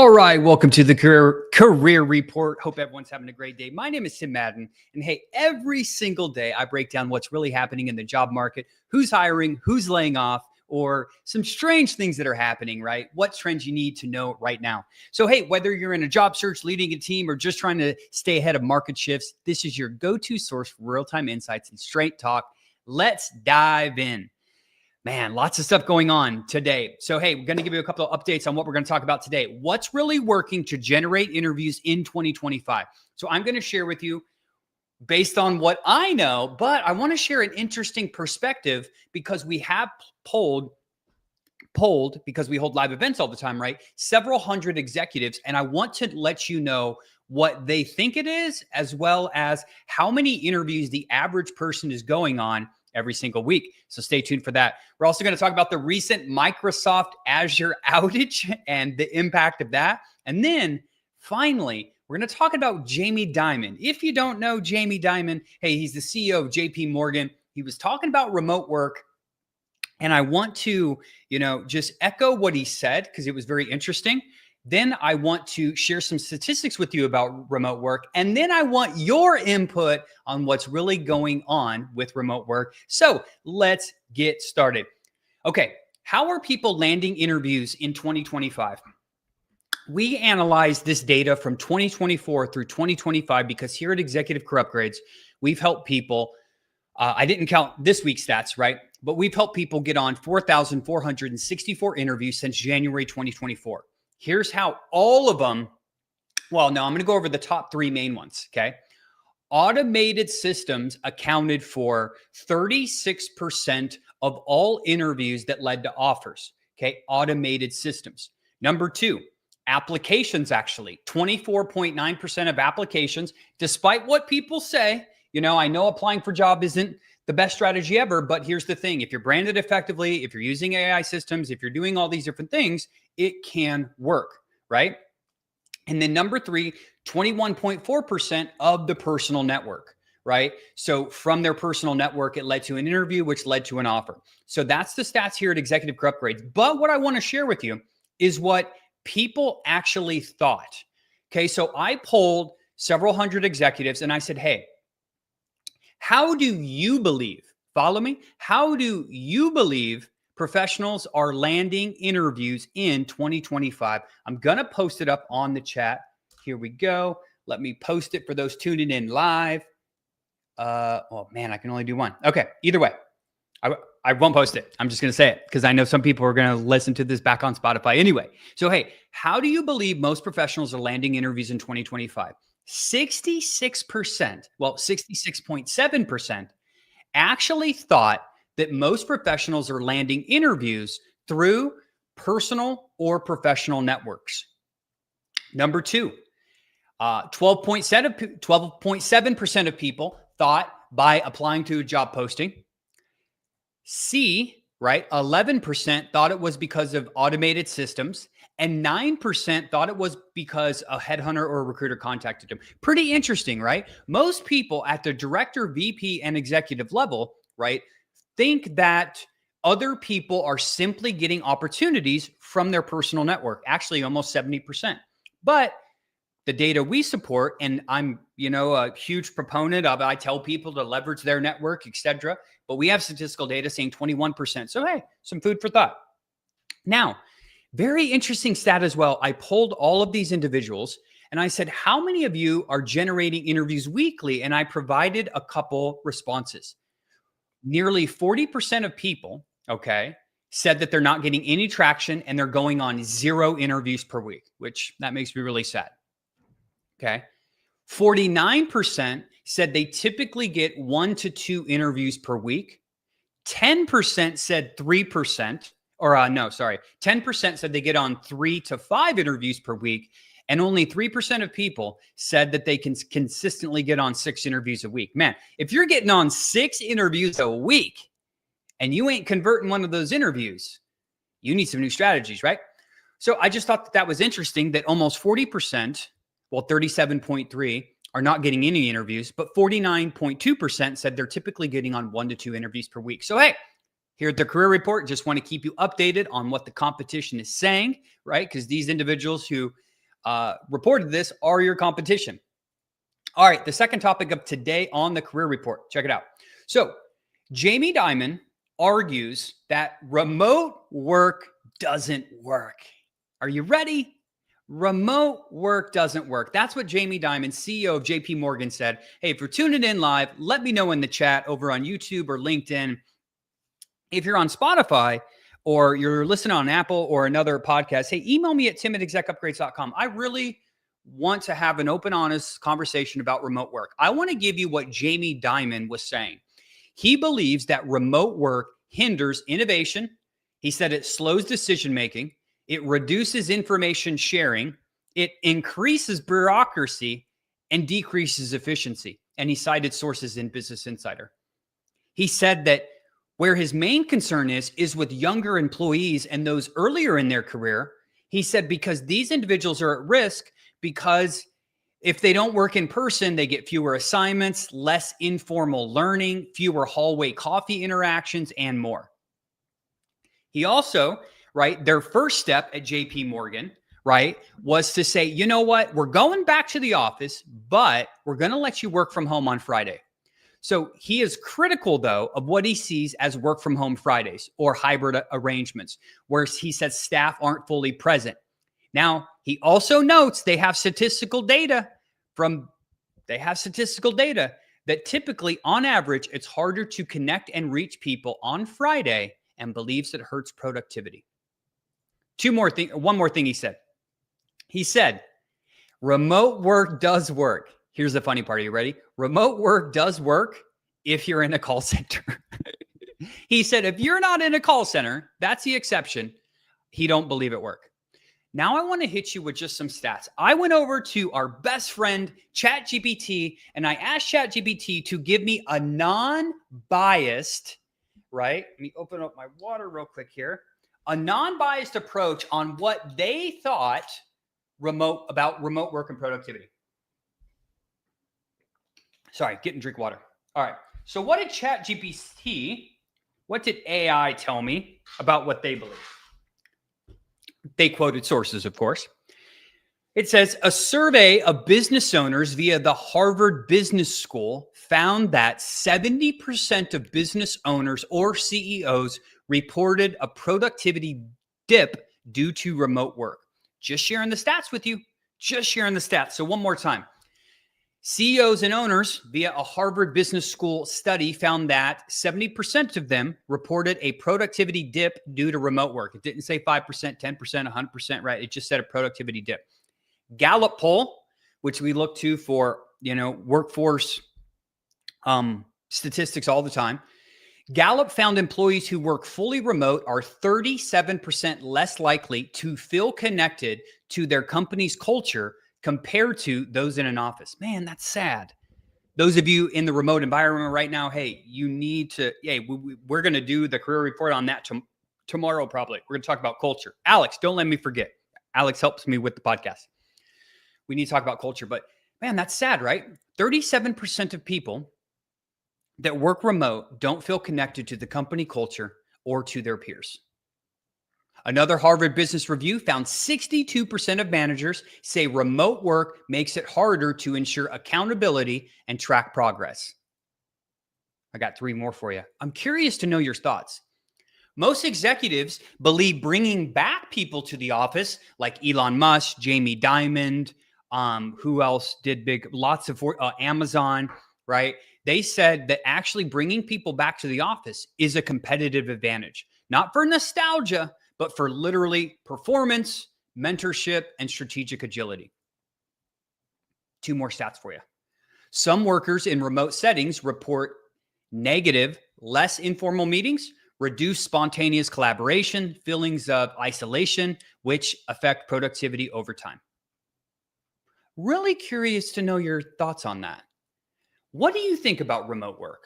All right, welcome to the career Report. Hope everyone's having a great day. My name is Tim Madden, and hey, every single day I break down what's really happening in the job market, who's hiring, who's laying off, or some strange things that are happening, right? What trends you need to know right now. So hey, whether you're in a job search, leading a team, or just trying to stay ahead of market shifts, this is your go-to source for real-time insights and straight talk. Let's dive in. Man, lots of stuff going on today. So, hey, we're going to give you a couple of updates on what we're going to talk about today. What's really working to generate interviews in 2025? So I'm going to share with you based on what I know, but I want to share an interesting perspective because we have polled because we hold live events all the time, right? Several hundred executives. And I want to let you know what they think it is, as well as how many interviews the average person is going on every single week. So stay tuned for that. We're also going to talk about the recent Microsoft Azure outage and the impact of that. And then finally, we're going to talk about Jamie Dimon. If you don't know Jamie Dimon, hey, he's the CEO of JP Morgan. He was talking about remote work. And I want to, just echo what he said because it was very interesting. Then I want to share some statistics with you about remote work. And then I want your input on what's really going on with remote work. So let's get started. Okay, how are people landing interviews in 2025? We analyzed this data from 2024 through 2025 because here at Executive Career Upgrades, we've helped people. I didn't count this week's stats, right? But we've helped people get on 4,464 interviews since January 2024. Here's how all of them, I'm going to go over the top three main ones, okay? Automated systems accounted for 36% of all interviews that led to offers, okay? Automated systems. Number two, applications actually. 24.9% of applications, despite what people say, I know applying for job isn't the best strategy ever, but here's the thing. If you're branded effectively, if you're using AI systems, if you're doing all these different things, it can work, right? And then number three, 21.4% of the personal network, right? So from their personal network, it led to an interview, which led to an offer. So that's the stats here at Executive Career Upgrades. But what I want to share with you is what people actually thought. Okay, so I polled several hundred executives and I said, hey, how do you believe, follow me? How do you believe professionals are landing interviews in 2025? I'm going to post it up on the chat. Here we go. Let me post it for those tuning in live. I can only do one. Okay. Either way, I won't post it. I'm just going to say it because I know some people are going to listen to this back on Spotify anyway. So, hey, how do you believe most professionals are landing interviews in 2025? 66.7% actually thought that most professionals are landing interviews through personal or professional networks. Number two, 12.7% of people thought by applying to a job posting. C, right, 11% thought it was because of automated systems, and 9% thought it was because a headhunter or a recruiter contacted them. Pretty interesting, right? Most people at the director, VP, and executive level, right, think that other people are simply getting opportunities from their personal network, actually almost 70%. But the data we support, and I'm, a huge proponent of it, I tell people to leverage their network, etc. But we have statistical data saying 21%. So, hey, some food for thought. Now, very interesting stat as well. I polled all of these individuals and I said, how many of you are generating interviews weekly? And I provided a couple responses. Nearly 40% of people, said that they're not getting any traction and they're going on 0 interviews per week, which that makes me really sad. 49% said they typically get 1 to 2 interviews per week. 10% said 3%, 10% said they get on 3 to 5 interviews per week. And only 3% of people said that they can consistently get on 6 interviews a week. Man, if you're getting on 6 interviews a week and you ain't converting one of those interviews, you need some new strategies, right? So I just thought that was interesting that almost 40%, 37.3% are not getting any interviews, but 49.2% said they're typically getting on 1 to 2 interviews per week. So, hey, here at the Career Report, just want to keep you updated on what the competition is saying, right? Because these individuals who reported this are your competition. All right, the second topic of today on the career report. Check it out. So Jamie Dimon argues that remote work doesn't work. Are you ready? Remote work doesn't work. That's what Jamie Dimon, CEO of JP Morgan, said. Hey, if you're tuning in live, let me know in the chat over on YouTube or LinkedIn. If you're on Spotify or you're listening on Apple or another podcast, hey, email me at tim@execupgrades.com. I really want to have an open, honest conversation about remote work. I want to give you what Jamie Dimon was saying. He believes that remote work hinders innovation. He said it slows decision-making. It reduces information sharing. It increases bureaucracy and decreases efficiency. And he cited sources in Business Insider. He said that where his main concern is with younger employees and those earlier in their career. He said because these individuals are at risk because if they don't work in person, they get fewer assignments, less informal learning, fewer hallway coffee interactions, and more. He also, right, their first step at JP Morgan, right, was to say, you know what, we're going back to the office, but we're going to let you work from home on Friday. So he is critical, though, of what he sees as work from home Fridays or hybrid arrangements, where he says staff aren't fully present. Now, he also notes they have statistical data that typically, on average, it's harder to connect and reach people on Friday and believes it hurts productivity. One more thing he said. He said, remote work does work. Here's the funny part. Are you ready? Remote work does work if you're in a call center. He said, if you're not in a call center, that's the exception. He don't believe it work. Now I want to hit you with just some stats. I went over to our best friend, ChatGPT, and I asked ChatGPT to give me a non-biased, right? Let me open up my water real quick here. A non-biased approach on what they thought about remote work and productivity. Sorry, getting drink water. All right. So what did AI tell me about what they believe? They quoted sources, of course. It says a survey of business owners via the Harvard Business School found that 70% of business owners or CEOs reported a productivity dip due to remote work. Just sharing the stats with you. Just sharing the stats. So one more time. CEOs and owners via a Harvard Business School study found that 70% of them reported a productivity dip due to remote work. It didn't say 5%, 10%, 100%, right? It just said a productivity dip. Gallup poll, which we look to for, workforce statistics all the time. Gallup found employees who work fully remote are 37% less likely to feel connected to their company's culture compared to those in an office. Man, that's sad. Those of you in the remote environment right now, hey, you need to, we're going to do the career report on that tomorrow probably. We're going to talk about culture. Alex, don't let me forget. Alex helps me with the podcast. We need to talk about culture, but man, that's sad, right? 37% of people that work remote don't feel connected to the company culture or to their peers. Another Harvard Business Review found 62% of managers say remote work makes it harder to ensure accountability and track progress. I got 3 more for you. I'm curious to know your thoughts. Most executives believe bringing back people to the office, like Elon Musk, Jamie Dimon, who else did big, lots of Amazon, right? They said that actually bringing people back to the office is a competitive advantage, not for nostalgia, but for literally performance, mentorship, and strategic agility. 2 more stats for you. Some workers in remote settings report negative, less informal meetings, reduced spontaneous collaboration, feelings of isolation, which affect productivity over time. Really curious to know your thoughts on that. What do you think about remote work,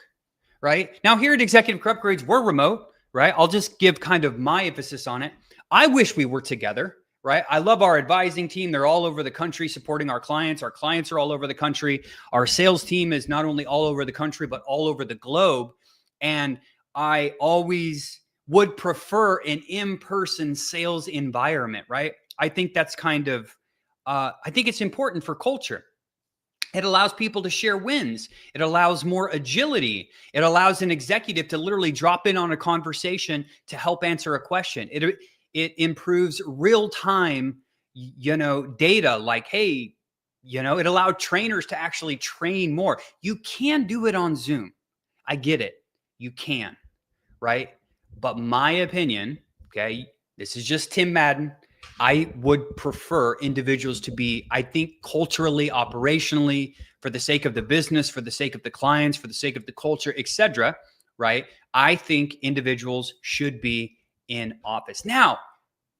right? Now here at Executive Career Upgrades, we're remote, right? I'll just give kind of my emphasis on it. I wish we were together, right? I love our advising team. They're all over the country supporting our clients. Our clients are all over the country. Our sales team is not only all over the country, but all over the globe. And I always would prefer an in-person sales environment, right? I think that's kind of I think it's important for culture. It allows people to share wins. It allows more agility. It allows an executive to literally drop in on a conversation to help answer a question. It improves real time, data. Like, hey, it allowed trainers to actually train more. You can do it on Zoom. I get it. You can, right? But my opinion, okay, this is just Tim Madden. I would prefer individuals to be, I think, culturally, operationally, for the sake of the business, for the sake of the clients, for the sake of the culture, etc. Right? I think individuals should be in office. Now,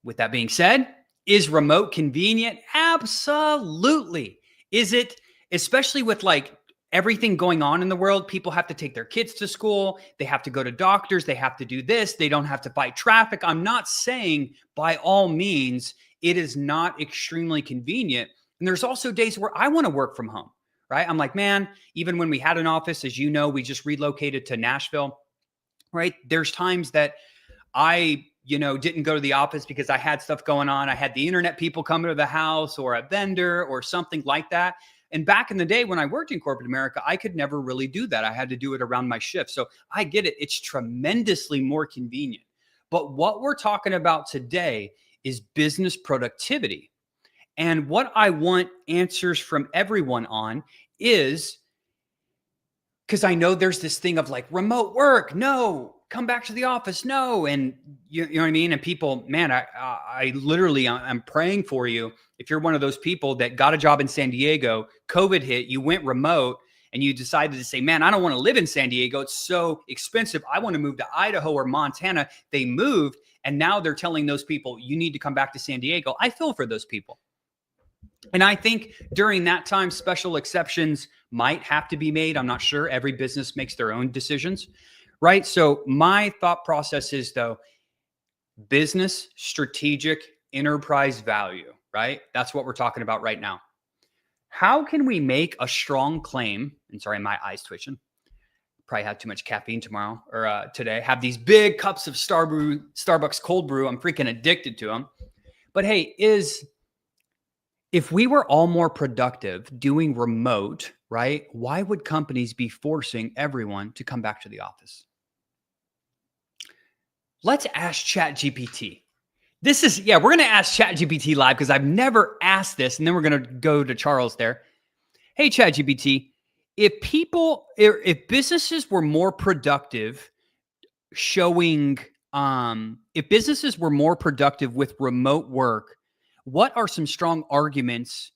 with that being said, is remote convenient? Absolutely. Is it, especially with like everything going on in the world? People have to take their kids to school. They have to go to doctors. They have to do this. They don't have to fight traffic. I'm not saying by all means it is not extremely convenient. And there's also days where I want to work from home, right? I'm like, man, even when we had an office, as you know, we just relocated to Nashville, right? There's times that I didn't go to the office because I had stuff going on. I had the internet people coming to the house or a vendor or something like that. And back in the day when I worked in corporate America, I could never really do that. I had to do it around my shift. So I get it. It's tremendously more convenient. But what we're talking about today is business productivity. And what I want answers from everyone on is, because I know there's this thing of like remote work, no, come back to the office, no. And you know what I mean? And people, man, I literally, I'm praying for you. If you're one of those people that got a job in San Diego, COVID hit, you went remote and you decided to say, man, I don't want to live in San Diego. It's so expensive. I want to move to Idaho or Montana. They moved. And now they're telling those people, you need to come back to San Diego. I feel for those people. And I think during that time, special exceptions might have to be made. I'm not sure. Every business makes their own decisions, right? So my thought process is, though, business, strategic, enterprise value, right? That's what we're talking about right now. How can we make a strong claim? And sorry, my eyes twitching. Probably had too much caffeine tomorrow or today. Have these big cups of Starbucks cold brew. I'm freaking addicted to them. But hey, if we were all more productive doing remote, right? Why would companies be forcing everyone to come back to the office? Let's ask ChatGPT. We're going to ask ChatGPT live because I've never asked this. And then we're going to go to Charles there. Hey, ChatGPT, if businesses were more productive if businesses were more productive with remote work, what are some strong arguments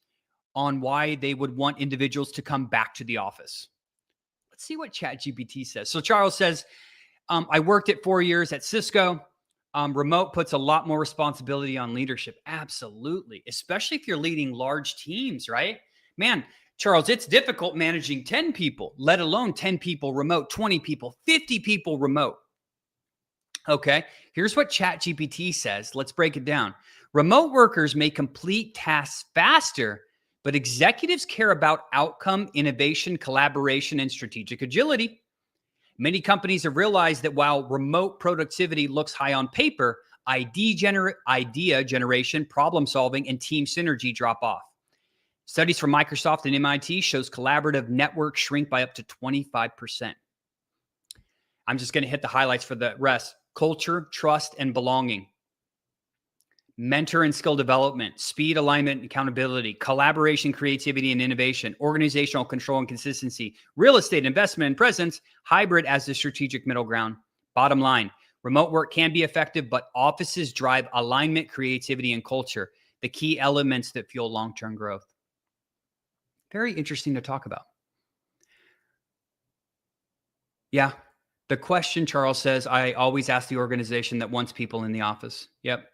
on why they would want individuals to come back to the office? Let's see what ChatGPT says. So Charles says, I worked at 4 years at Cisco. Remote puts a lot more responsibility on leadership. Absolutely. Especially if you're leading large teams, right? Man, Charles, it's difficult managing 10 people, let alone 10 people remote, 20 people, 50 people remote. Okay, here's what ChatGPT says. Let's break it down. Remote workers may complete tasks faster, but executives care about outcome, innovation, collaboration, and strategic agility. Many companies have realized that while remote productivity looks high on paper, idea generation, problem solving, and team synergy drop off. Studies from Microsoft and MIT shows collaborative networks shrink by up to 25%. I'm just going to hit the highlights for the rest. Culture, trust, and belonging. Mentor and skill development, speed, alignment, and accountability, collaboration, creativity, and innovation, organizational control and consistency, real estate investment and presence, hybrid as the strategic middle ground. Bottom line, remote work can be effective, but offices drive alignment, creativity, and culture, the key elements that fuel long-term growth. Very interesting to talk about. Yeah. The question, Charles says, I always ask the organization that wants people in the office. Yep.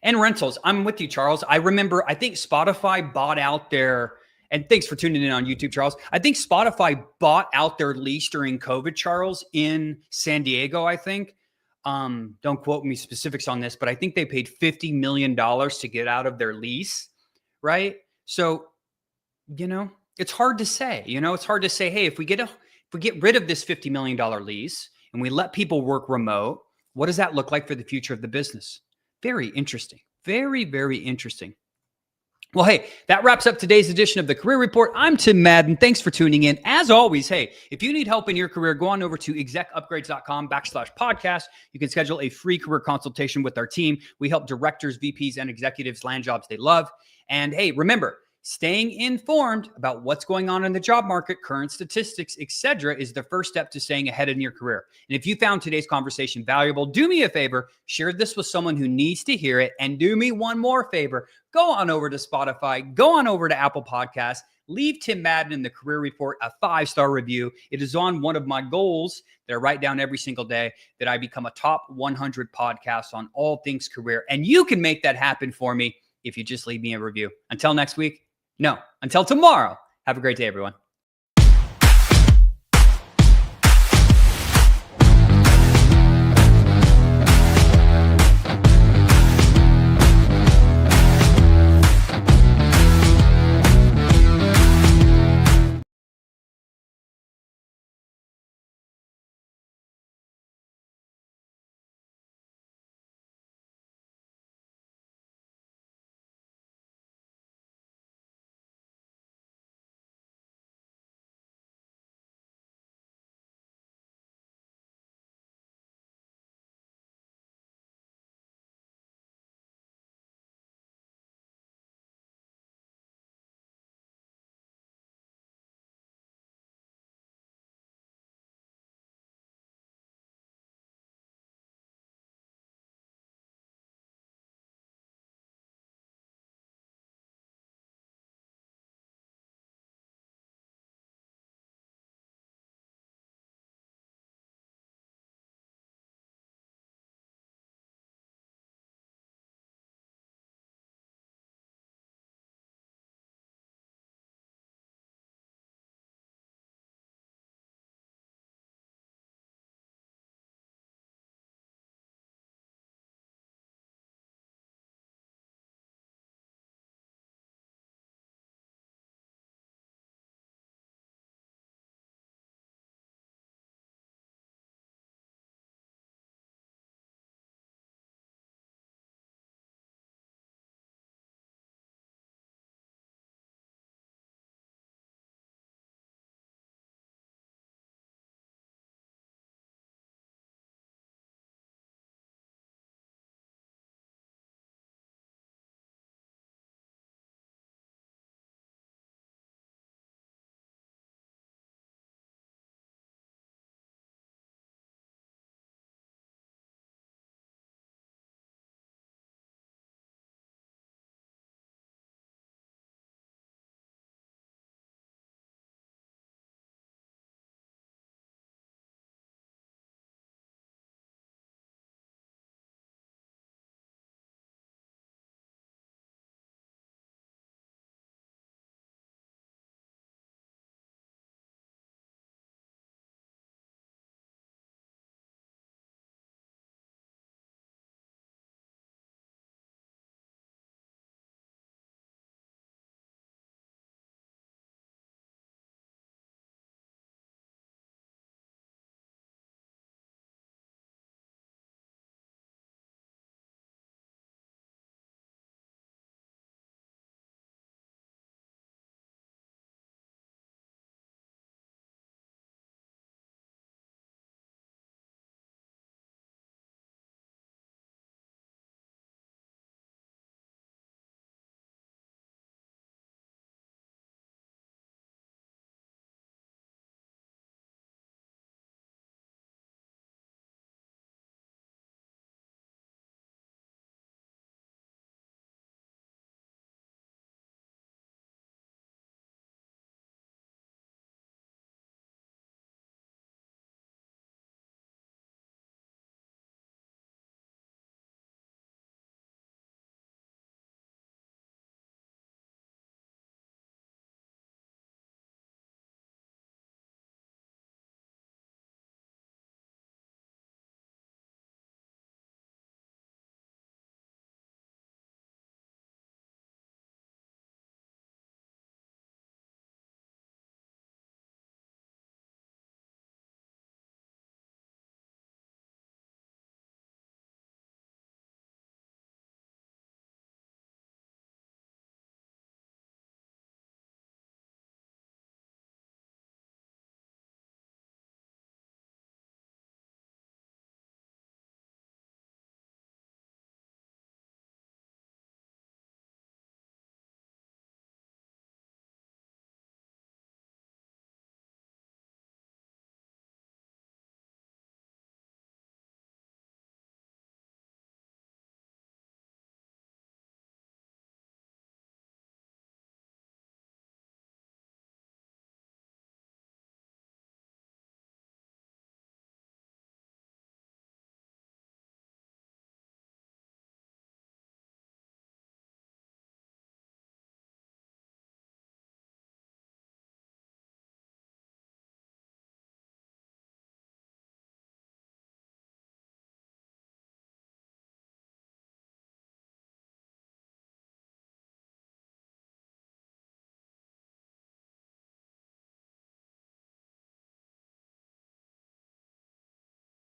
And rentals. I'm with you, Charles. I remember, I think Spotify bought out their, and thanks for tuning in on YouTube, Charles. I think Spotify bought out their lease during COVID, Charles, in San Diego, I think. Don't quote me specifics on this, but I think they paid $50 million to get out of their lease, right? So, it's hard to say. It's hard to say, hey, if we get rid of this $50 million lease and we let people work remote, what does that look like for the future of the business? Very interesting. Very, very interesting. Well, hey, that wraps up today's edition of the Career Report. I'm Tim Madden. Thanks for tuning in. As always, hey, if you need help in your career, go on over to execupgrades.com/podcast. You can schedule a free career consultation with our team. We help directors, VPs, and executives land jobs they love. And hey, remember, staying informed about what's going on in the job market, current statistics, etc., is the first step to staying ahead in your career. And if you found today's conversation valuable, do me a favor, share this with someone who needs to hear it, and do me one more favor. Go on over to Spotify, go on over to Apple Podcasts, leave Tim Madden in the Career Report a 5-star review. It is on one of my goals that I write down every single day, that I become a top 100 podcast on all things career. And you can make that happen for me if you just leave me a review. Until next week. No, until tomorrow. Have a great day, everyone.